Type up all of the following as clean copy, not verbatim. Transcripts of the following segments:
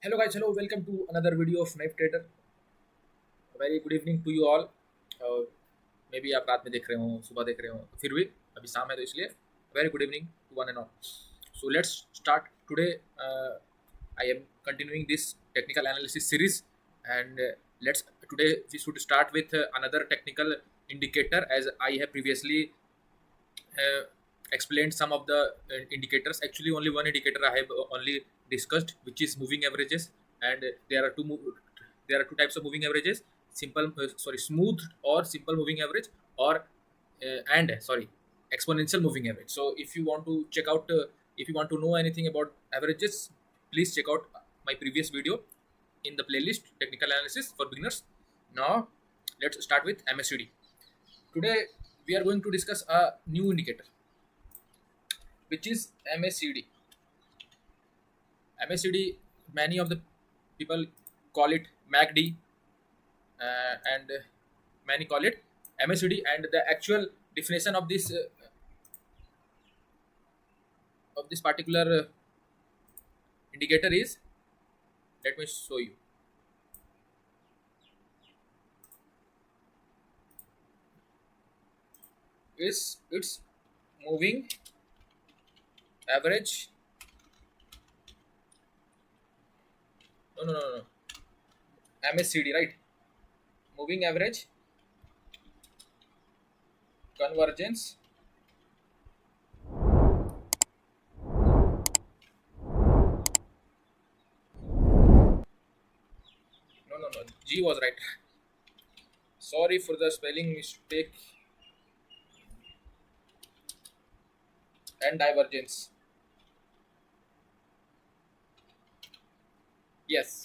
Hello guys, hello, welcome to another video of Knife Trader. Very good evening to you all. May be आप रात में देख रहे हो, सुबह देख रहे हो, फिर भी अभी शाम है तो इसलिए very good evening to one and all. So let's start today. I am continuing this technical analysis series, and let's today we should start with another technical indicator, as I have previously uh, explained some of the indicators. Actually, only one indicator I have only discussed, which is moving averages, and there are two types of moving averages: smooth or simple moving average, or and sorry, exponential moving average. So, if you want to check out, if you want to know anything about averages, please check out my previous video in the playlist technical analysis for beginners. Now, let's start with MACD. Today, we are going to discuss a new indicator, which is MACD. MACD, many of the people call it MACD, and many call it MACD. And the actual definition of this particular indicator is, let me show you. Is it's moving average? No. MACD, right? Moving average convergence no, G was right. Sorry for the spelling mistake. And divergence. Yes,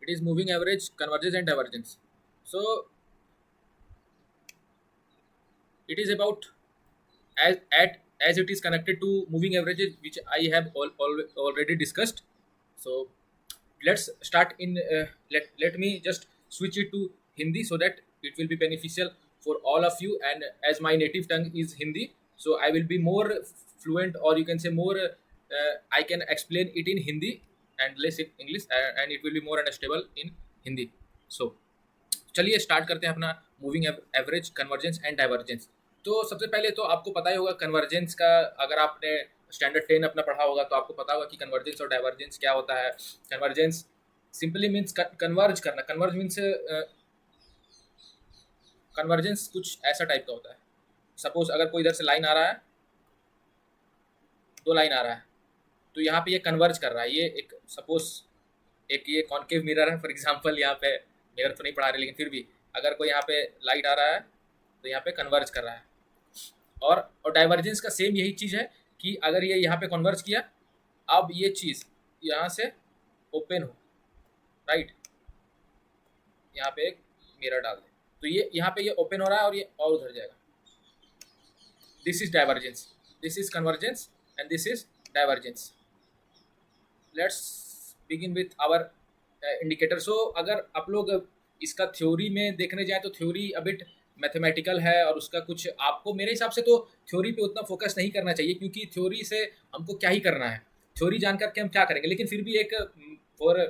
it is moving average, convergence, and divergence. So it is about, as it is connected to moving averages, which I have already discussed. So let's start in. Let me just switch it to Hindi so that it will be beneficial for all of you. And as my native tongue is Hindi, so I will be more fluent, or you can say more. I can explain it in Hindi and less in English, and it will be more understandable in Hindi. So चलिए start करते हैं अपना moving average, convergence and divergence. तो सबसे पहले तो आपको पता ही होगा कन्वर्जेंस का. अगर आपने स्टैंडर्ड 10 अपना पढ़ा होगा तो आपको पता होगा कि कन्वर्जेंस और डाइवर्जेंस क्या होता है. कन्वर्जेंस सिंपली मीन्स कन्वर्ज करना. कन्वर्ज मीन्स कन्वर्जेंस कुछ ऐसा टाइप का होता है. सपोज अगर कोई इधर से लाइन आ रहा है, दो लाइन आ रहा है, तो यहाँ पे ये कन्वर्ज कर रहा है. ये एक सपोज एक ये कॉन्केव मिरर है फॉर एग्जांपल. यहाँ पे मिरर तो नहीं पढ़ा रहे, लेकिन फिर भी अगर कोई यहाँ पे लाइट आ रहा है तो यहाँ पे कन्वर्ज कर रहा है. और डाइवर्जेंस का सेम यही चीज़ है कि अगर ये यहाँ पे कन्वर्ज किया, अब ये चीज़ यहाँ से ओपन हो, राइट, यहाँ पे एक मिरर डाल दे तो ये यहाँ पे ये ओपन हो रहा है और ये और उधर जाएगा. This is divergence, this is convergence, and this is divergence. Let's begin with our indicator. So अगर आप लोग इसका थ्योरी में देखने जाए तो थ्योरी अबिट मैथमेटिकल है, और उसका कुछ आपको मेरे हिसाब से तो थ्योरी पे उतना फोकस नहीं करना चाहिए, क्योंकि थ्योरी से हमको क्या ही करना है, थ्योरी जान करके हम क्या करेंगे. लेकिन फिर भी एक फॉर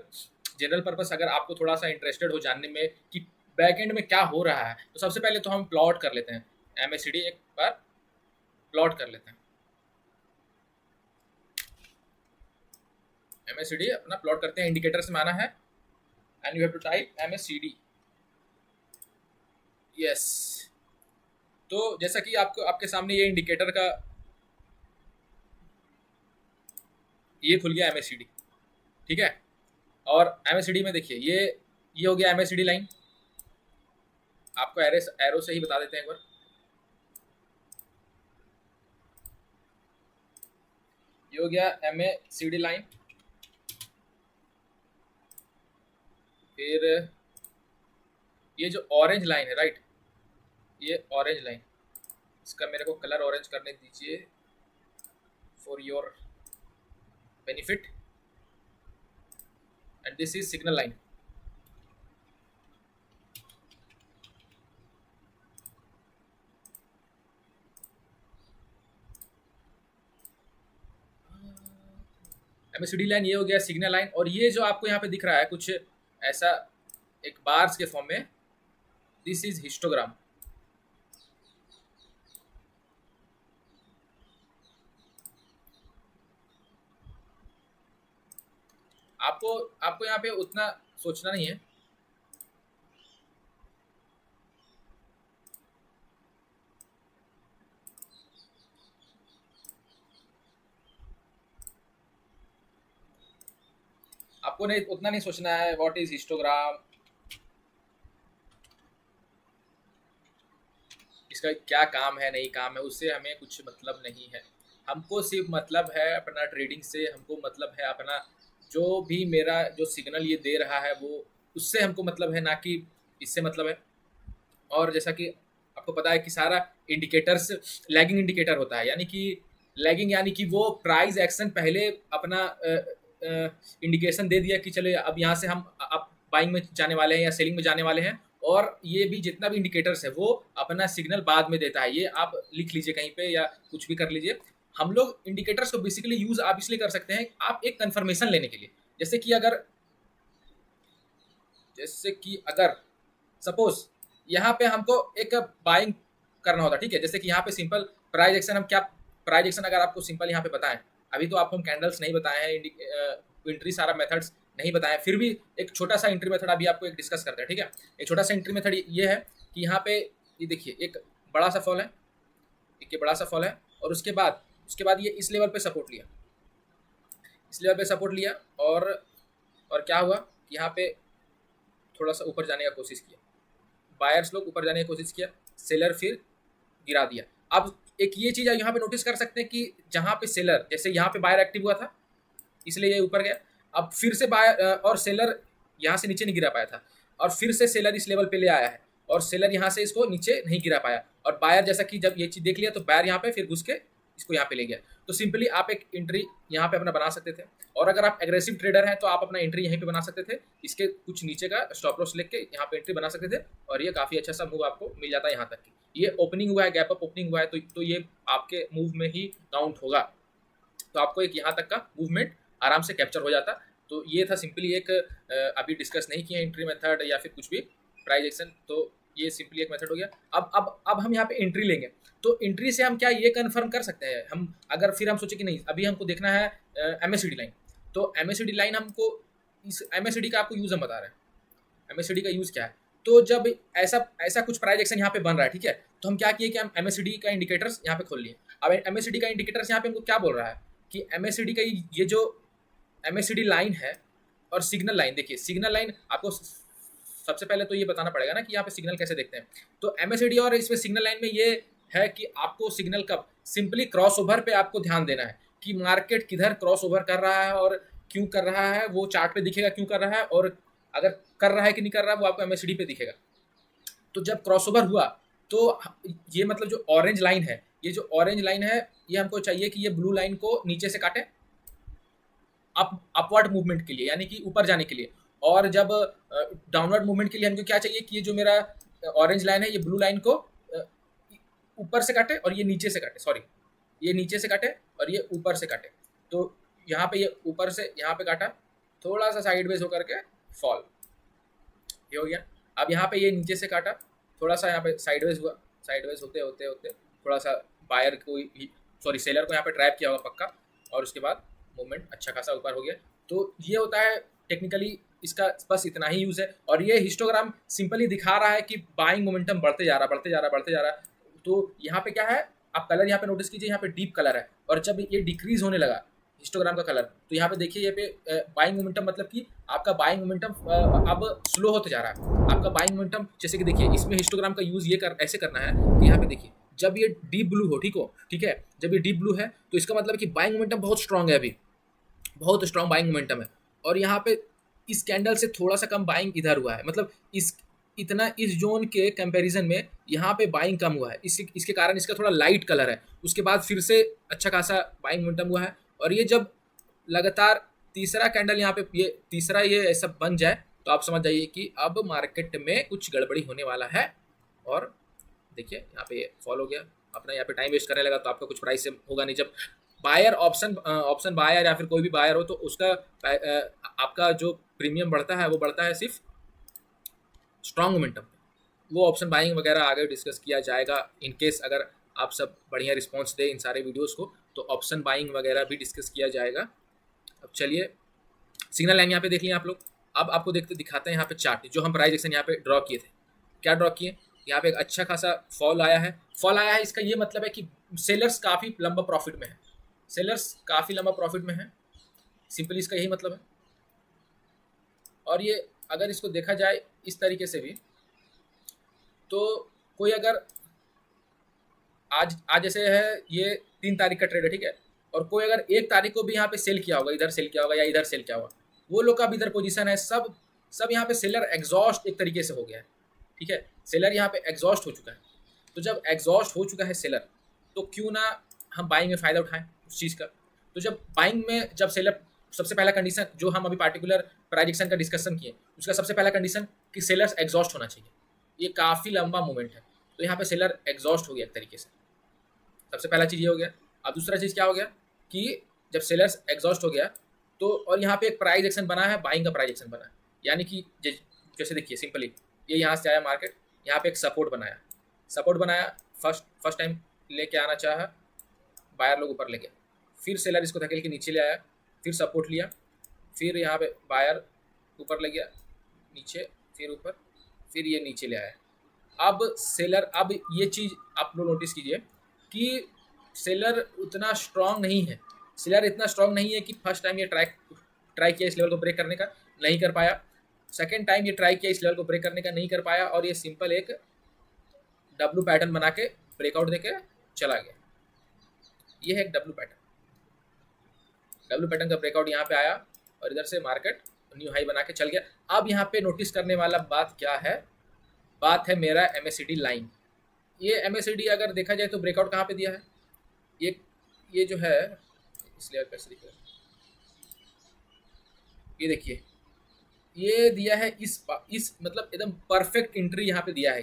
जनरल पर्पस अगर आपको थोड़ा सा इंटरेस्टेड हो जानने में कि बैक एंड में क्या हो रहा है, तो सबसे पहले तो हम प्लॉट कर लेते हैं. MACD एक बार प्लॉट कर लेते हैं. MACD अपना प्लॉट करते हैं. इंडिकेटर से माना है, and you have to type MACD. Yes. तो जैसा कि आपको आपके सामने ये इंडिकेटर का ये खुल गया MACD, ठीक है. और MACD में देखिए ये हो गया MACD लाइन. आपको एरो से ही बता देते हैं एक बार. ये हो गया MACD लाइन. फिर ये जो ऑरेंज लाइन है, राइट, ये ऑरेंज लाइन, इसका मेरे को कलर ऑरेंज करने दीजिए for your benefit. And this is signal line. MACD line ये हो गया, सिग्नल लाइन, और ये जो आपको यहाँ पे दिख रहा है कुछ ऐसा एक बार्स के फॉर्म में, दिस इज हिस्टोग्राम। आपको आपको यहाँ पे उतना सोचना नहीं है। आपको नहीं उतना नहीं सोचना है व्हाट इज हिस्टोग्राम, इसका क्या काम है नहीं काम है, उससे हमें कुछ मतलब नहीं है। हमको सिर्फ मतलब है अपना ट्रेडिंग से, हमको मतलब है अपना जो भी मेरा जो सिग्नल ये दे रहा है वो, उससे हमको मतलब है, ना कि इससे मतलब है। और जैसा कि आपको पता है कि सारा इंडिकेटर्स लैगिंग इंडिकेटर होता है, यानी कि लैगिंग यानी कि वो प्राइस एक्शन पहले अपना इंडिकेशन दे दिया कि चलो अब यहाँ से हम अब बाइंग में जाने वाले हैं या सेलिंग में जाने वाले हैं, और ये भी जितना भी इंडिकेटर्स है वो अपना सिग्नल बाद में देता है। ये आप लिख लीजिए कहीं पे या कुछ भी कर लीजिए। हम लोग इंडिकेटर्स को बेसिकली यूज आप इसलिए कर सकते हैं, आप एक कंफर्मेशन लेने के लिए। जैसे कि अगर सपोज यहाँ पे हमको एक बाइंग करना होता, ठीक है, जैसे कि यहाँ पे सिंपल प्राइस एक्शन, हम क्या प्राइस एक्शन अगर आपको सिंपल यहाँ पे बताएं, अभी तो आपको हम कैंडल्स नहीं बताए हैं, एंट्री सारा मेथड्स नहीं बताए, फिर भी एक छोटा सा एंट्री मेथड अभी आपको एक डिस्कस करते हैं, ठीक है। एक छोटा सा एंट्री मेथड ये है कि यहाँ पे ये देखिए एक बड़ा सा फॉल है, एक ये बड़ा सा फॉल है, और उसके बाद ये इस लेवल पे सपोर्ट लिया, इस लेवल पे सपोर्ट लिया, और क्या हुआ, यहाँ पे थोड़ा सा ऊपर जाने का कोशिश किया, बायर्स लोग ऊपर जाने की कोशिश किया, सेलर फिर गिरा दिया। अब एक ये चीज़ यहाँ पे नोटिस कर सकते हैं कि जहाँ पे सेलर, जैसे यहाँ पे बायर एक्टिव हुआ था इसलिए ये ऊपर गया, अब फिर से बायर और सेलर यहाँ से नीचे नहीं गिरा पाया था, और फिर से सेलर इस लेवल पे ले आया है, और सेलर यहाँ से इसको नीचे नहीं गिरा पाया, और बायर जैसा कि जब ये चीज़ देख लिया तो बायर यहाँ पे फिर घुस के इसको यहाँ पे ले गया। तो सिंपली आप एक एंट्री यहाँ पे अपना बना सकते थे, और अगर आप एग्रेसिव ट्रेडर हैं तो आप अपना एंट्री यहीं पे बना सकते थे, इसके कुछ नीचे का स्टॉप लॉस लेके यहाँ पे एंट्री बना सकते थे, और ये काफ़ी अच्छा सा मूव आपको मिल जाता है। यहाँ तक कि ये ओपनिंग हुआ है, गैप अप ओपनिंग हुआ है, तो ये आपके मूव में ही काउंट होगा, तो आपको एक यहाँ तक का मूवमेंट आराम से कैप्चर हो जाता। तो ये था सिंपली एक अभी डिस्कस नहीं किया एंट्री मेथड या फिर कुछ भी प्राइस एक्शन, तो ये सिंपली एक मेथड हो गया। अब हम यहाँ पे एंट्री लेंगे, तो एंट्री से हम क्या ये कंफर्म कर सकते हैं, हम अगर फिर हम सोचे कि नहीं अभी हमको देखना है MACD लाइन, तो MACD लाइन हमको, इस MACD का आपको यूज़ हम बता रहे हैं, MACD का यूज़ क्या है। तो जब ऐसा ऐसा कुछ प्राइस एक्शन यहाँ पे बन रहा है, ठीक है, तो हम क्या किए कि हम MACD का इंडिकेटर्स यहाँ पे खोल लिए। अब MACD का इंडिकेटर्स यहाँ पे हमको क्या बोल रहा है कि MACD का ये जो MACD लाइन है और सिग्नल लाइन, देखिए सिग्नल लाइन आपको सबसे पहले तो ये बताना पड़ेगा ना कि यहाँ पे सिग्नल कैसे देखते हैं। तो MACD और इसमें सिग्नल लाइन में ये है कि आपको सिग्नल कब, सिंपली क्रॉस ओवर पे आपको ध्यान देना है कि मार्केट किधर क्रॉस ओवर कर रहा है और क्यों कर रहा है, वो चार्ट पे दिखेगा क्यों कर रहा है, और अगर कर रहा है कि नहीं कर रहा है वो आपको MACD पे दिखेगा। तो जब क्रॉस ओवर हुआ तो ये मतलब जो ऑरेंज लाइन है, ये जो ऑरेंज लाइन है ये हमको चाहिए कि ये ब्लू लाइन को नीचे से काटे अपवर्ड मूवमेंट के लिए, यानी कि ऊपर जाने के लिए। और जब डाउनवर्ड मूवमेंट के लिए हमको क्या चाहिए कि ये जो मेरा ऑरेंज लाइन है ये ब्लू लाइन को ऊपर से काटे और ये नीचे से काटे, सॉरी ये नीचे से काटे और ये ऊपर से काटे। तो यहाँ पे ये ऊपर से यहाँ पे काटा, थोड़ा सा साइडवेज होकर के फॉल, ये हो गया। अब यहाँ पे ये नीचे से काटा, थोड़ा सा यहाँ पे साइडवेज हुआ, साइडवेज होते होते होते थोड़ा सा बायर को सॉरी सेलर को यहाँ पे ट्रैप किया होगा पक्का, और उसके बाद मूवमेंट अच्छा खासा ऊपर हो गया। तो ये होता है टेक्निकली, इसका बस इतना ही यूज़ है। और ये हिस्टोग्राम सिंपली दिखा रहा है कि बाइंग मोमेंटम बढ़ते जा रहा बढ़ते जा रहा बढ़ते जा रहा। तो यहाँ पे क्या है, आप कलर यहाँ पे नोटिस कीजिए, यहाँ पे डीप कलर है, और जब ये डिक्रीज होने लगा हिस्टोग्राम का कलर, तो यहाँ पे देखिए ये पे बाइंग मोमेंटम, मतलब कि आपका बाइंग मोमेंटम अब स्लो होते जा रहा है। आपका बाइंग मोमेंटम जैसे कि देखिए इसमें हिस्टोग्राम का यूज़ ये ऐसे करना है कि यहाँ पे देखिए जब ये डीप ब्लू हो, ठीक है, जब ये डीप ब्लू है तो इसका मतलब कि बाइंग मोमेंटम बहुत स्ट्रांग है, अभी बहुत स्ट्रांग बाइंग मोमेंटम है। और यहाँ पे इस कैंडल से थोड़ा सा कम बाइंग इधर हुआ है, मतलब इस जोन के कंपैरिजन में यहाँ पे बाइंग कम हुआ है, इसके कारण इसका थोड़ा लाइट कलर है। उसके बाद फिर से अच्छा खासा बाइंग मोमेंटम हुआ है, और ये जब लगातार तीसरा कैंडल यहाँ पे ये तीसरा ये ऐसा बन जाए तो आप समझ जाइए कि अब मार्केट में कुछ गड़बड़ी होने वाला है। और देखिए यहाँ पे फॉल हो गया अपना, यहाँ पे टाइम वेस्ट करने लगा तो आपका कुछ प्राइस से होगा नहीं। जब बायर ऑप्शन बायर या फिर कोई भी बायर हो तो उसका आपका जो प्रीमियम बढ़ता है वो बढ़ता है सिर्फ स्ट्रॉन्ग मोमेंटम पे। वो ऑप्शन बाइंग वगैरह आगे डिस्कस किया जाएगा इन केस अगर आप सब बढ़िया रिस्पॉन्स दें इन सारे वीडियोस को, तो ऑप्शन बाइंग वगैरह भी डिस्कस किया जाएगा। अब चलिए सिग्नल लाइन यहाँ पे देख लिया आप लोग। अब आपको देखते दिखाते हैं यहाँ पे चार्ट जो हम प्राइस एक्शन यहाँ पे ड्रॉ किए थे। क्या ड्रॉ किए, यहाँ पे एक अच्छा खासा फॉल आया है। फॉल आया है इसका ये मतलब है कि सेलर्स काफ़ी लंबा प्रॉफिट में है, सेलर्स काफ़ी लंबा प्रॉफिट में है, सिंपली इसका यही मतलब है। और ये अगर इसको देखा जाए इस तरीके से भी, तो कोई अगर आज आज जैसे है ये 3 तारीख का ट्रेड है, ठीक है, और कोई अगर 1 तारीख को भी यहाँ पे सेल किया होगा, इधर सेल किया होगा या इधर सेल किया होगा, वो लोग का भी इधर पोजीशन है, सब सब यहाँ पे सेलर एग्जॉस्ट एक तरीके से हो गया है, ठीक है, सेलर यहाँ पे एग्जॉस्ट हो चुका है। तो जब एग्जॉस्ट हो चुका है सेलर, तो क्यों ना हम बाइंग में फ़ायदा उठाएं उस चीज़ का। तो जब बाइंग में जब सेलर, सबसे पहला कंडीशन जो हम अभी पार्टिकुलर प्राइजेक्शन का डिस्कशन किए, उसका सबसे पहला कंडीशन कि सेलर्स एग्जॉस्ट होना चाहिए। ये काफ़ी लंबा मूवमेंट है, तो यहाँ पे सेलर एग्जॉस्ट हो गया एक तरीके से, सबसे पहला चीज़ ये हो गया। अब दूसरा चीज़ क्या हो गया कि जब सेलर्स एग्जॉस्ट हो गया तो, और यहाँ पे एक प्राइस एक्शन बना है, बाइंग का प्राइस एक्शन बना है, यानी कि जैसे देखिए सिंपली ये यहाँ से आया मार्केट, यहाँ पे एक सपोर्ट बनाया, सपोर्ट बनाया, फर्स्ट टाइम लेके आना चाहा, बायर लोग ऊपर ले गया, फिर सेलर इसको धकेल के नीचे ले आया, फिर सपोर्ट लिया, फिर यहाँ पे बायर ऊपर ले गया, नीचे, फिर ऊपर, फिर ये नीचे ले आया। अब सेलर, अब ये चीज़ आप लोग नोटिस कीजिए कि सेलर उतना स्ट्रांग नहीं है, सेलर इतना स्ट्रांग नहीं है कि फर्स्ट टाइम ये ट्राई किया इस लेवल को ब्रेक करने का, नहीं कर पाया, सेकेंड टाइम ये ट्राई किया इस लेवल को ब्रेक करने का, नहीं कर पाया, और ये सिंपल एक डब्लू पैटर्न बना के ब्रेकआउट देके चला गया। ये है एक डब्लू पैटर्न, डब्लू पैटर्न का ब्रेकआउट यहाँ पे आया और इधर से मार्केट न्यू हाई बना के चल गया। अब यहाँ पे नोटिस करने वाला बात क्या है, बात है मेरा MACD लाइन। ये MACD अगर देखा जाए तो ब्रेकआउट कहाँ पे दिया है, ये जो है इसलिए कैसे दिख रहा है, ये देखिए ये दिया है इस मतलब एकदम परफेक्ट एंट्री यहाँ पे दिया है।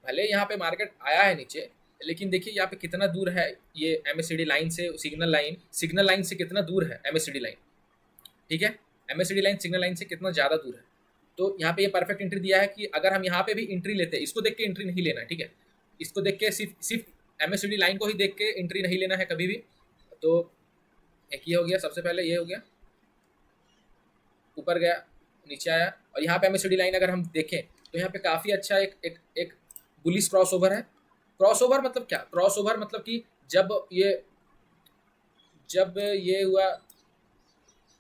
भले यहाँ पे मार्केट आया है नीचे, लेकिन देखिए यहाँ पे कितना दूर है ये MACD लाइन से, सिग्नल लाइन से कितना दूर है MACD लाइन, ठीक है, MACD लाइन सिग्नल लाइन से कितना ज़्यादा दूर है। तो यहाँ पे ये परफेक्ट एंट्री दिया है कि अगर हम यहाँ पे भी एंट्री लेते हैं, इसको देख के एंट्री नहीं लेना है, ठीक है, इसको देख के सिर्फ MACD लाइन को ही देख के एंट्री नहीं लेना है कभी भी। तो एक ये हो गया, सबसे पहले ये हो गया, ऊपर गया, नीचे आया, और यहाँ पे MACD लाइन अगर हम देखें तो यहाँ पे काफ़ी अच्छा एक बुलिश क्रॉसओवर है। क्रॉसओवर मतलब क्या, क्रॉसओवर मतलब कि जब ये हुआ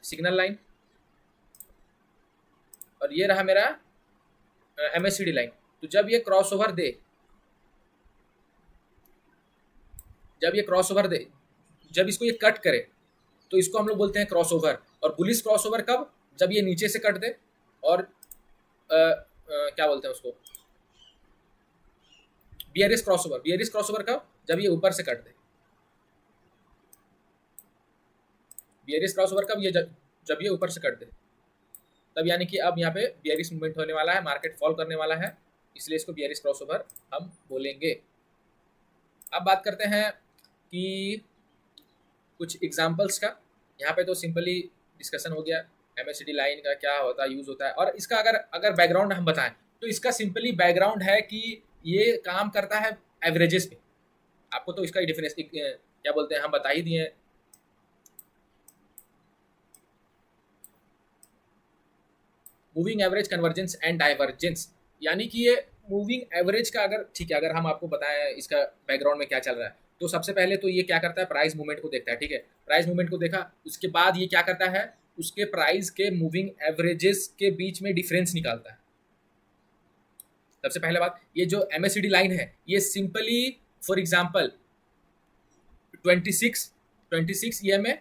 सिग्नल लाइन और ये रहा मेरा MACD लाइन, तो जब ये क्रॉसओवर दे, जब इसको ये कट करे, तो इसको हम लोग बोलते हैं क्रॉसओवर। और बुलिश क्रॉसओवर कब, जब ये नीचे से कट दे, और क्या बोलते हैं उसको, बियरिश क्रॉसओवर कब, जब ये ऊपर से कट दे, बियरिश क्रॉसओवर कब, ये जब ये ऊपर से कट दे, तब यानी कि अब यहाँ पे बियरिश मूवमेंट होने वाला है, मार्केट फॉल करने वाला है, इसलिए इसको बियरिश क्रॉसओवर हम बोलेंगे। अब बात करते हैं कि कुछ एग्जाम्पल्स का। यहाँ पे तो सिंपली डिस्कशन हो गया MACD लाइन का क्या होता है, यूज़ होता है, और इसका अगर बैकग्राउंड हम बताएं तो इसका सिंपली बैकग्राउंड है कि ये काम करता है एवरेजेस पे। आपको तो इसका डिफरेंस क्या बोलते हैं हम बता ही दिए, moving average, convergence and divergence, यानी कि ये मूविंग एवरेज का अगर, ठीक है, अगर हम आपको बताएं इसका बैकग्राउंड में क्या चल रहा है, तो सबसे पहले तो ये क्या करता है, प्राइस मूवमेंट को देखता है, ठीक है, प्राइस मूवमेंट को देखा, उसके बाद ये क्या करता है, उसके प्राइस के मूविंग एवरेजेस के बीच में डिफरेंस निकालता है। सबसे पहले बात, ये जो MACD लाइन है ये सिंपली फॉर एग्जांपल 26 EMA,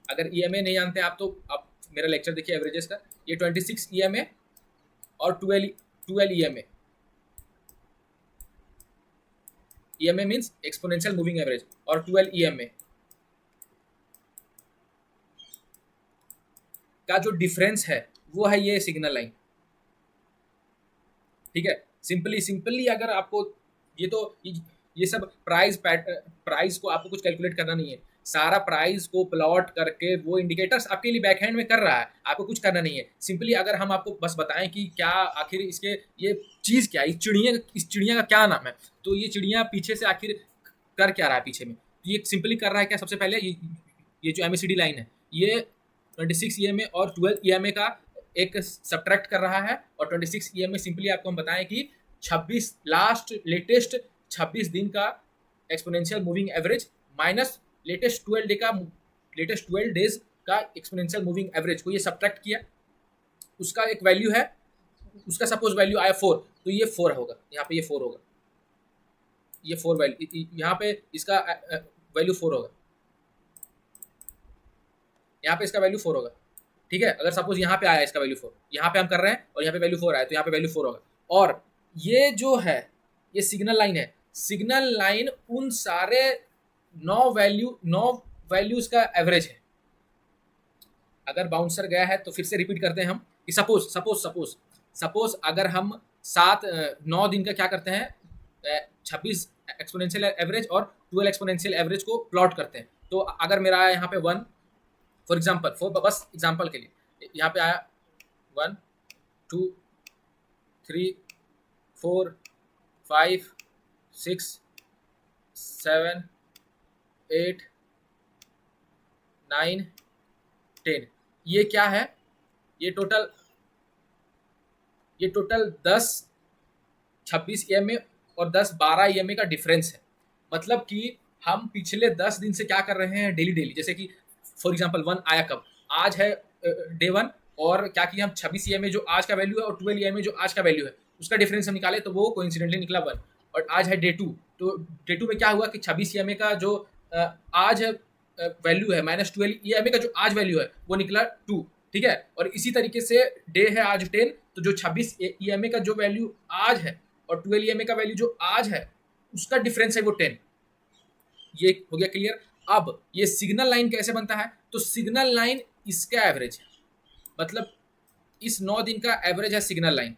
अगर EMA नहीं जानते आप तो आप मेरा लेक्चर देखिए एवरेजेस का, ये 26 EMA और 12 EMA, EMA means exponential moving average, और 12 EMA का जो डिफरेंस है वो है ये सिग्नल लाइन, ठीक है। सिंपली अगर आपको ये सब प्राइस को आपको कुछ कैलकुलेट करना नहीं है, सारा प्राइस को प्लॉट करके वो इंडिकेटर्स आपके लिए बैकहैंड में कर रहा है, आपको कुछ करना नहीं है। सिंपली अगर हम आपको बस बताएं कि क्या आखिर इसके ये चीज़ क्या है, इस चिड़िया का क्या नाम है, तो ये चिड़िया पीछे से आखिर कर क्या रहा है पीछे में, ये सिंपली कर रहा है क्या, सबसे पहले ये जो एमएसीडी लाइन है ये 26 ईएमए और 12 ईएमए का एक सब्ट्रैक्ट कर रहा है, और 26 ईएमए सिंपली आपको हम बताएं कि 26 लेटेस्ट 26 दिन का exponential moving average minus latest 12 days का एक्सपोनेंशियल मूविंग एवरेज को ये सब्ट्रैक्ट किया, उसका एक वैल्यू है, उसका सपोज वैल्यू आया 4, तो ये 4 होगा, यहाँ पे ये 4 होगा, ये 4 वैल्यू, यहाँ पे इसका वैल्यू 4 होगा, यहाँ पे इसका वैल्यू 4 होगा, ठीक है। अगर सपोज यहाँ पे आया इसका वैल्यू 4, यहाँ पे हम कर रहे हैं और यहाँ पे वैल्यू 4 आया, तो यहाँ पे वैल्यू 4 होगा। और ये जो है ये सिग्नल लाइन है, सिग्नल लाइन उन सारे 9 वैल्यूज का एवरेज है। अगर बाउंसर गया है तो फिर से रिपीट करते हैं हम कि सपोज अगर हम 9 दिन का क्या करते हैं, 26 एक्सपोनेंशियल एवरेज और 12 एक्सपोनेंशियल एवरेज को प्लॉट करते हैं, तो अगर मेरा आया यहाँ पे 1 फॉर एग्जाम्पल, बस एग्जाम्पल के लिए यहाँ पे आया 1 2 3 4 5 6 7 8 9 10, ये क्या है, ये टोटल 10 26 ईएमए और 12 ईएमए का डिफरेंस है। मतलब कि हम पिछले 10 दिन से क्या कर रहे हैं डेली, जैसे कि फॉर एग्जाम्पल 1 आया कब, आज है डे 1, और क्या किया हम 26 ईएमए जो आज का वैल्यू है और 12 ईएमए जो आज का वैल्यू है उसका डिफरेंस हम निकाले, तो वो कोइंसिडेंटली निकला 1। और आज है डे 2, तो डे 2 में क्या हुआ कि 26 ईएमए का जो आज वैल्यू है माइनस 12 ईएमए का जो आज वैल्यू है वो निकला 2, ठीक है। और इसी तरीके से डे है आज 10, तो जो 26 ईएमए का जो वैल्यू आज है और 12 ईएमए का वैल्यू जो आज है उसका डिफरेंस है वो 10। ये हो गया क्लियर। अब ये सिग्नल लाइन कैसे बनता है, तो सिग्नल लाइन इसका एवरेज है, मतलब इस 9 दिन का एवरेज है सिग्नल लाइन,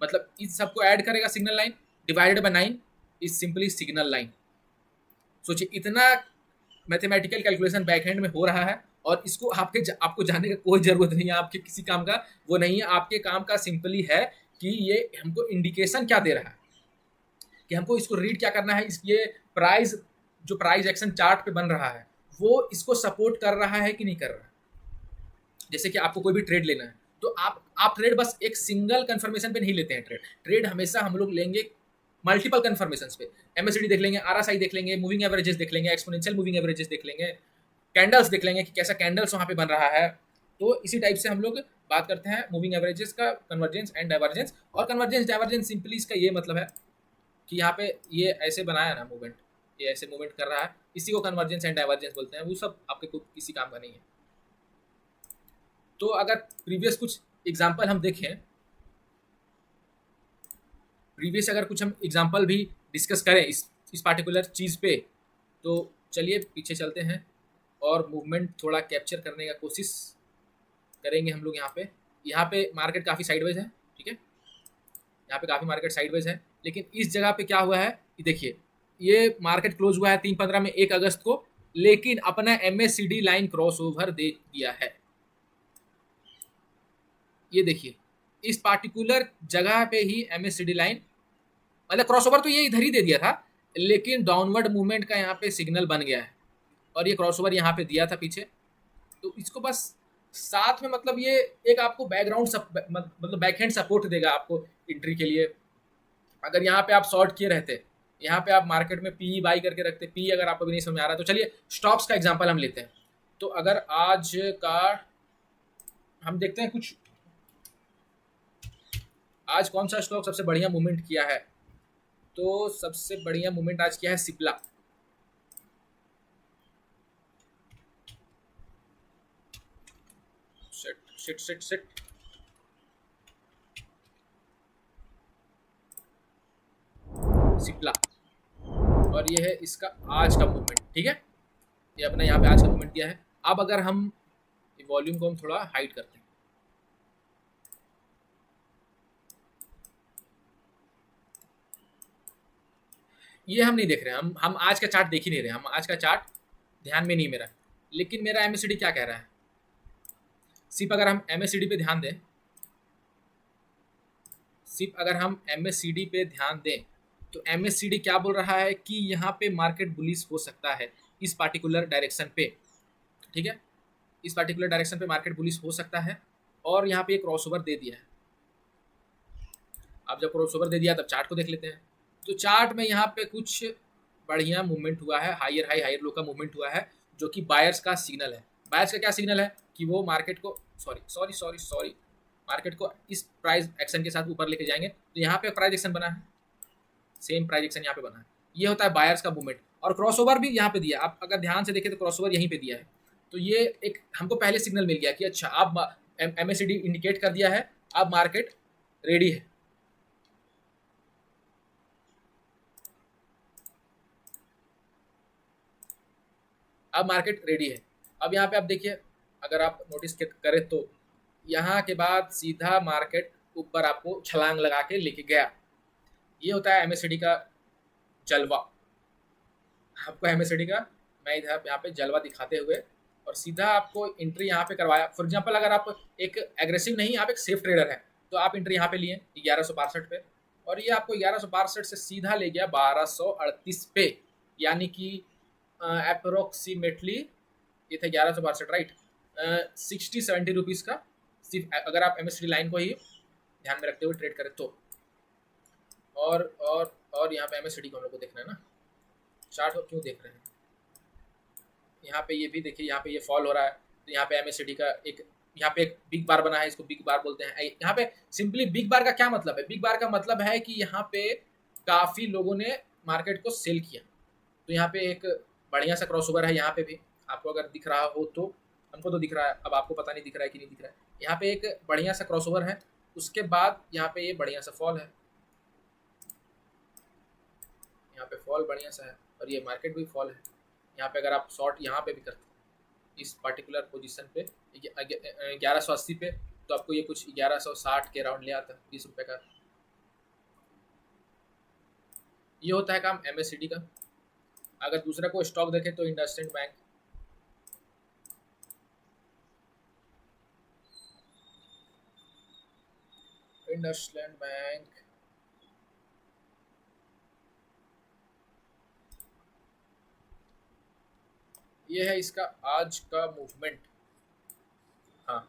मतलब इस सबको ऐड करेगा signal line divided by 9 is simply signal line. सोचिए इतना मैथमेटिकल कैलकुलेशन बैकहैंड में हो रहा है, और इसको आपको जानने का कोई ज़रूरत नहीं है, आपके किसी काम का वो नहीं है। आपके काम का सिंपली है कि ये हमको इंडिकेशन क्या दे रहा है, कि हमको इसको रीड क्या करना है, ये प्राइस जो प्राइस एक्शन चार्ट पे बन रहा है वो इसको सपोर्ट कर रहा है कि नहीं कर रहा है। जैसे कि आपको कोई भी ट्रेड लेना है, तो आप ट्रेड बस एक सिंगल कंफर्मेशन पे नहीं लेते हैं, ट्रेड हमेशा हम लोग लेंगे मल्टीपल कंफर्मेशन पे। एमएसडी देख लेंगे, आरएसआई देख लेंगे, मूविंग एवरेजेस देख लेंगे, एक्सपोनेंशियल मूविंग एवरेजेस देख लेंगे, कैंडल्स देख लेंगे कि कैसा कैंडल्स वहाँ पे बन रहा है। तो इसी टाइप से हम लोग बात करते हैं मूविंग एवरेजेस का, कन्वर्जेंस एंड डाइवर्जेंस। और कन्वर्जेंस डाइवर्जेंस सिंपली इसका ये मतलब है कि यहाँ पे ये ऐसे बनाया ना मूवमेंट, ये ऐसे मूवमेंट कर रहा है, इसी को कन्वर्जेंस एंड डाइवर्जेंस बोलते हैं। वो सब आपके किसी काम का नहीं है। तो अगर प्रीवियस कुछ एग्जाम्पल हम देखें, प्रीवियस अगर कुछ हम एग्जाम्पल भी डिस्कस करें इस पार्टिकुलर चीज़ पे, तो चलिए पीछे चलते हैं और मूवमेंट थोड़ा कैप्चर करने का कोशिश करेंगे हम लोग। यहाँ पे मार्केट काफ़ी साइडवेज है, ठीक है, यहाँ पे काफ़ी मार्केट साइडवेज है, लेकिन इस जगह पे क्या हुआ है कि देखिए ये मार्केट क्लोज हुआ है 3:15 में 1 अगस्त को, लेकिन अपना एमएससीडी लाइन क्रॉस ओवर दे दिया है। ये देखिए इस पार्टिकुलर जगह पे ही एमएससीडी लाइन, मतलब क्रॉसओवर तो ये इधर ही दे दिया था, लेकिन डाउनवर्ड मूवमेंट का यहाँ पे सिग्नल बन गया है, और ये क्रॉसओवर यहाँ पे दिया था पीछे। तो इसको बस साथ में, मतलब ये एक आपको बैकग्राउंड मतलब बैकहैंड सपोर्ट देगा आपको एंट्री के लिए। अगर यहाँ पे आप शॉर्ट किए रहते, यहाँ पे आप मार्केट में पी बाई करके रखते, पी अगर आपको भी नहीं समझ आ रहा है तो चलिए स्टॉक्स का एग्जाम्पल हम लेते हैं। तो अगर आज का हम देखते हैं कुछ, आज कौन सा स्टॉक सबसे बढ़िया मूवमेंट किया है, तो सबसे बढ़िया मूवमेंट आज किया है सिप्ला। सिट सिप्ला, और ये है इसका आज का मूवमेंट, ठीक है, ये अपना यहाँ पे आज का मूवमेंट दिया है। अब अगर हम वॉल्यूम को हम थोड़ा हाइड करते हैं, ये हम नहीं देख रहे हैं, हम आज का चार्ट देख ही नहीं रहे, हम आज का चार्ट ध्यान में नहीं मेरा, लेकिन मेरा एमएससीडी क्या कह रहा है। सिर्फ अगर हम एमएससीडी पे ध्यान दें, सिर्फ अगर हम एमएससीडी पे ध्यान दें तो एमएससीडी क्या बोल रहा है कि यहाँ पे मार्केट बुलिश हो सकता है इस पार्टिकुलर डायरेक्शन पे, ठीक है, इस पार्टिकुलर डायरेक्शन पे मार्केट बुलिश हो सकता है। और यहाँ पे एक क्रॉसओवर दे दिया है। अब जब क्रॉसओवर दे दिया तब चार्ट को देख लेते हैं। तो चार्ट में यहाँ पे कुछ बढ़िया मूवमेंट हुआ है, हायर हाई हायर लो का मूवमेंट हुआ है, जो कि बायर्स का सिग्नल है। बायर्स का क्या सिग्नल है कि वो मार्केट को सॉरी मार्केट को इस प्राइस एक्शन के साथ ऊपर लेके जाएंगे। तो यहाँ पे प्राइस एक्शन बना है, सेम प्राइस एक्शन यहाँ पे बना है। ये होता है बायर्स का मूवमेंट। और क्रॉसओवर भी यहाँ पे दिया, आप अगर ध्यान से देखें तो क्रॉसओवर यहीं पे दिया है। तो ये एक हमको पहले सिग्नल मिल गया कि अच्छा आप एमएससीडी इंडिकेट कर दिया है, अब मार्केट रेडी है। अब मार्केट रेडी है। अब यहाँ पे आप देखिए, अगर आप नोटिस करें तो यहाँ के बाद सीधा मार्केट ऊपर आपको छलांग लगा के लेके गया। ये होता है एमएससीडी का जलवा। आपको एमएससीडी का मैं इधर यहाँ पे जलवा दिखाते हुए और सीधा आपको एंट्री यहाँ पे करवाया। फॉर एग्जांपल अगर आप एक एग्रेसिव नहीं, आप एक सेफ ट्रेडर है, तो आप एंट्री यहाँ पे लिए 1162 पे, और ये आपको 1162 से सीधा ले गया 1238 पे, यानी कि अप्रोक्सीमेटली ये था 1162, राइट, 60-70 रुपीज़ का। सिर्फ अगर आप एमएससीडी लाइन को ही ध्यान में रखते हुए ट्रेड करें तो। और यहाँ पे एमएससीडी को हम लोग को देखना है ना, चार्ट को क्यों देख रहे हैं। यहाँ पे ये भी देखिए, यहाँ पे ये फॉल हो रहा है, तो यहाँ पे एमएससीडी का एक यहाँ पे एक बिग बार बना है, इसको बिग बार बोलते हैं। यहाँ पे सिंपली बिग बार का क्या मतलब है, बिग बार का मतलब है कि यहाँ पे काफ़ी लोगों ने मार्केट को सेल किया। तो यहाँ पे एक बढ़िया सा क्रॉसओवर है, यहाँ पे भी आपको अगर दिख रहा हो तो, हमको तो दिख रहा है, अब आपको पता नहीं दिख रहा है कि नहीं दिख रहा है। यहाँ पे एक बढ़िया सा क्रॉसओवर है, उसके बाद यहाँ पे ये बढ़िया सा फॉल है, यहाँ पे फॉल बढ़िया सा है, और ये मार्केट भी फॉल है। यहाँ पे अगर आप शॉर्ट यहाँ पे भी करते हैं इस पर्टिकुलर पोजीशन पे 1180 पे, तो आपको ये कुछ 1160 के राउंड ले आता है, 30 रुपये का। ये होता है काम एमएससीडी का। अगर दूसरा कोई स्टॉक देखें तो इंडसइंड बैंक, इंडसइंड बैंक ये है इसका आज का मूवमेंट। हाँ,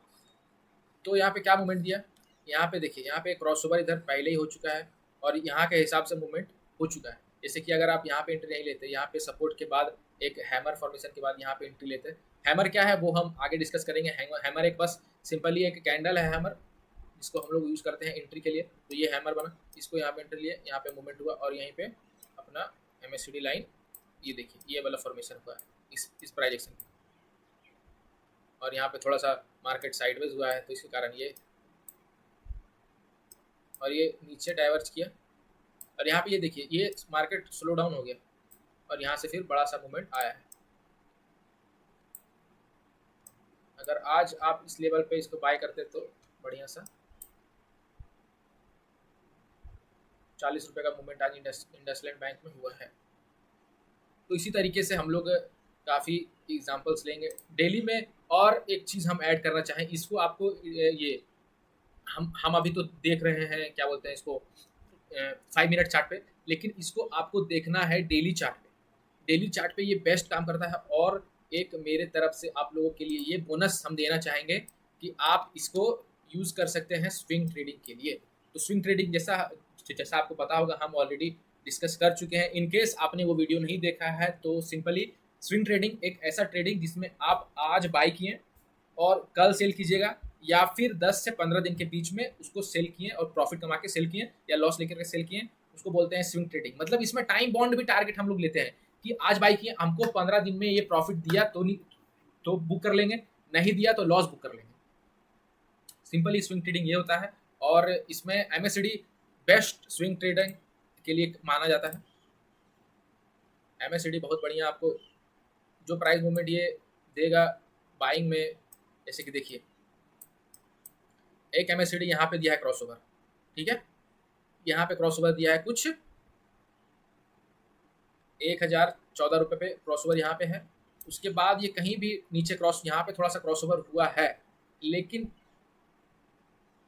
तो यहाँ पे क्या मूवमेंट दिया, यहाँ पे देखिए, यहाँ पे क्रॉसओवर इधर पहले ही हो चुका है और यहाँ के हिसाब से मूवमेंट हो चुका है। जैसे कि अगर आप यहाँ पे एंट्री नहीं लेते, यहाँ पे सपोर्ट के बाद एक हैमर फॉर्मेशन के बाद यहाँ पे एंट्री लेते हैं। हैमर क्या है वो हम आगे डिस्कस करेंगे। हैमर एक बस सिंपली एक कैंडल है हैमर, जिसको हम लोग यूज़ करते हैं एंट्री के लिए। तो ये हैमर बना, इसको यहाँ पे एंट्री लिए, यहाँ पे मूवमेंट हुआ और यहीं पे अपना एमएससीडी लाइन, ये देखिए ये वाला फॉर्मेशन हुआ है इस प्राइजेक्शन में। और यहाँ पे थोड़ा सा मार्केट साइडवेज हुआ है, तो इसके कारण ये, और ये नीचे डाइवर्ज किया, और यहाँ पे ये देखिए ये मार्केट स्लो डाउन हो गया और यहाँ से फिर बड़ा सा मूवमेंट आया है। अगर आज आप इस लेवल पे इसको बाय करते तो बढ़िया सा 40 रुपये का मूवमेंट आज इंडसइंड बैंक में हुआ है। तो इसी तरीके से हम लोग काफ़ी एग्जांपल्स लेंगे डेली में। और एक चीज़ हम ऐड करना चाहें, इसको आपको ये हम अभी तो देख रहे हैं, क्या बोलते हैं इसको, 5 मिनट चार्ट पे, लेकिन इसको आपको देखना है डेली चार्ट पे। डेली चार्ट पे ये बेस्ट काम करता है। और एक मेरे तरफ से आप लोगों के लिए ये बोनस हम देना चाहेंगे कि आप इसको यूज़ कर सकते हैं स्विंग ट्रेडिंग के लिए। तो स्विंग ट्रेडिंग जैसा आपको पता होगा, हम ऑलरेडी डिस्कस कर चुके हैं। इन केस आपने वो वीडियो नहीं देखा है तो सिंपली स्विंग ट्रेडिंग एक ऐसा ट्रेडिंग जिसमें आप आज बाई किए और कल सेल कीजिएगा, या फिर 10 से 15 दिन के बीच में उसको सेल किए और प्रॉफिट कमा के सेल किए या लॉस लेकर के सेल किए, उसको बोलते हैं स्विंग ट्रेडिंग। मतलब इसमें टाइम बॉन्ड भी टारगेट हम लोग लेते हैं कि आज बाई किए, हमको 15 दिन में ये प्रॉफिट दिया तो नहीं तो बुक कर लेंगे, नहीं दिया तो लॉस बुक कर लेंगे। सिंपली स्विंग ट्रेडिंग ये होता है। और इसमें एमएससीडी बेस्ट स्विंग ट्रेडिंग के लिए माना जाता है। एमएससीडी बहुत बढ़िया आपको जो प्राइस मूवमेंट ये देगा बाइंग में, जैसे कि देखिए एक एमएससीडी यहाँ पे दिया है क्रॉसओवर, ठीक है, यहाँ पे क्रॉसओवर दिया है कुछ 1014 रुपये पे क्रॉसओवर यहाँ पे है। उसके बाद ये कहीं भी नीचे क्रॉस, यहाँ पे थोड़ा सा क्रॉसओवर हुआ है, लेकिन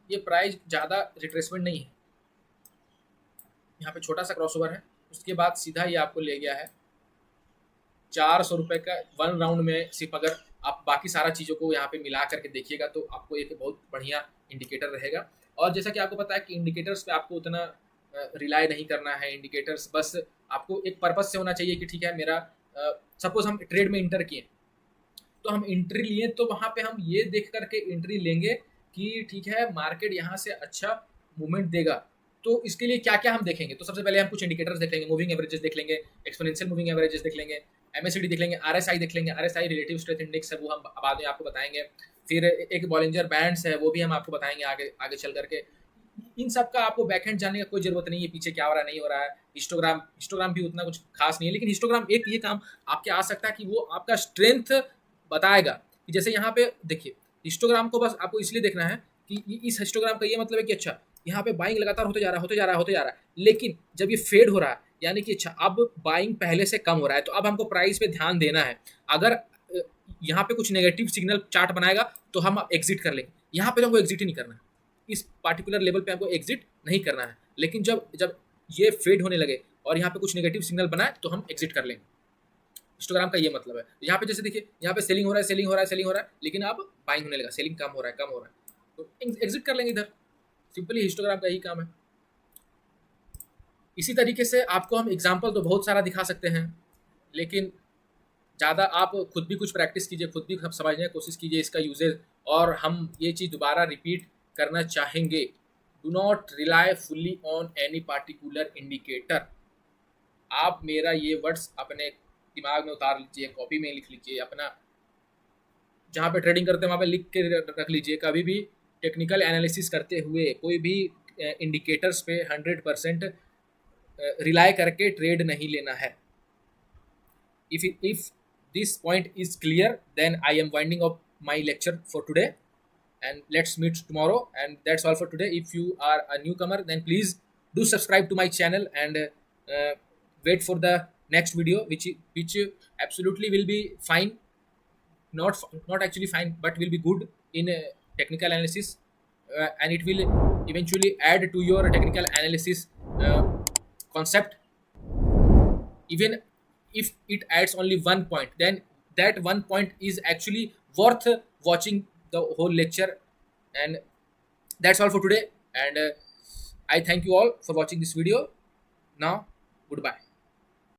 ये प्राइस ज़्यादा रिट्रेसमेंट नहीं है। यहाँ पे छोटा सा क्रॉसओवर है, उसके बाद सीधा ये आपको ले गया है 400 रुपये का वन राउंड में। सिर्फ अगर आप बाकी सारा चीज़ों को यहाँ पे मिला करके देखिएगा तो आपको एक बहुत बढ़िया इंडिकेटर रहेगा। और जैसा कि आपको पता है कि इंडिकेटर्स पे आपको उतना रिलाई नहीं करना है। इंडिकेटर्स बस आपको एक पर्पज से होना चाहिए कि ठीक है मेरा सपोज हम ट्रेड में इंटर किए, तो हम एंट्री लिए तो वहाँ पे हम ये देख करके एंट्री लेंगे कि ठीक है मार्केट यहाँ से अच्छा मूवमेंट देगा। तो इसके लिए क्या क्या हम देखेंगे, तो सबसे पहले हम कुछ इंडिकेटर्स देख लेंगे, मूविंग एवरेजेस देख लेंगे, एक्सपोनेंशियल मूविंग एवरेजेस देख लेंगे, एमएससीडी देख लेंगे, आरएसआई देख लेंगे। आरएसआई रिलेटिव स्ट्रेंथ इंडेक्स है, वो हम बाद में आपको बताएंगे। फिर एक बॉलिंजर बैंड्स है, वो भी हम आपको बताएंगे आगे आगे चल करके। इन सब का आपको बैकएंड जानने का कोई जरूरत नहीं है, पीछे क्या हो रहा है नहीं हो रहा है। हिस्टोग्राम भी उतना कुछ खास नहीं है, लेकिन हिस्टोग्राम एक ये काम आपके आ सकता है कि वो आपका स्ट्रेंथ बताएगा कि जैसे यहाँ पे देखिए हिस्टोग्राम को बस आपको इसलिए देखना है कि इस हिस्टोग्राम का ये मतलब है कि अच्छा यहाँ पे बाइंग लगातार होते जा रहा है, लेकिन जब ये फेड हो रहा है यानी कि अच्छा अब बाइंग पहले से कम हो रहा है, तो अब हमको प्राइस पे ध्यान देना है। अगर यहाँ पे कुछ नेगेटिव सिग्नल चार्ट बनाएगा तो हम एग्जिट कर लेंगे, यहाँ पे तो हमको एग्जिट ही नहीं करना है, इस पार्टिकुलर लेवल पे हमको एग्जिट नहीं करना है। लेकिन जब जब ये फेड होने लगे और यहाँ पे कुछ नेगेटिव सिग्नल बनाए तो हम एग्जिट कर लेंगे। हिस्टोग्राम का ये मतलब है। यहाँ पे जैसे देखिए यहाँ पे सेलिंग हो रहा है, लेकिन अब बाइंग होने लगा, सेलिंग कम हो रहा है, तो एग्जिट कर लेंगे इधर। सिंपली हिस्टोग्राम का यही काम है। इसी तरीके से आपको हम एग्जाम्पल तो बहुत सारा दिखा सकते हैं, लेकिन ज़्यादा आप खुद भी कुछ प्रैक्टिस कीजिए, खुद भी समझने की कोशिश कीजिए इसका यूजेज। और हम ये चीज़ दोबारा रिपीट करना चाहेंगे, do not rely fully on any particular indicator. आप मेरा ये वर्ड्स अपने दिमाग में उतार लीजिए, कॉपी में लिख लीजिए, अपना जहाँ पे ट्रेडिंग करते हैं वहाँ पे लिख के रख लीजिए। कभी भी टेक्निकल एनालिसिस करते हुए कोई भी इंडिकेटर्स पे 100% रिलाई करके ट्रेड नहीं लेना है। If this point is clear, then I am winding up my lecture for today, and let's meet tomorrow. And that's all for today. If you are a newcomer, then please do subscribe to my channel and wait for the next video, which absolutely will be fine, not actually fine, but will be good in technical analysis, and it will eventually add to your technical analysis concept. Even if it adds only 1 point, then that 1 point is actually worth watching the whole lecture. And that's all for today, and I thank you all for watching this video. Now goodbye.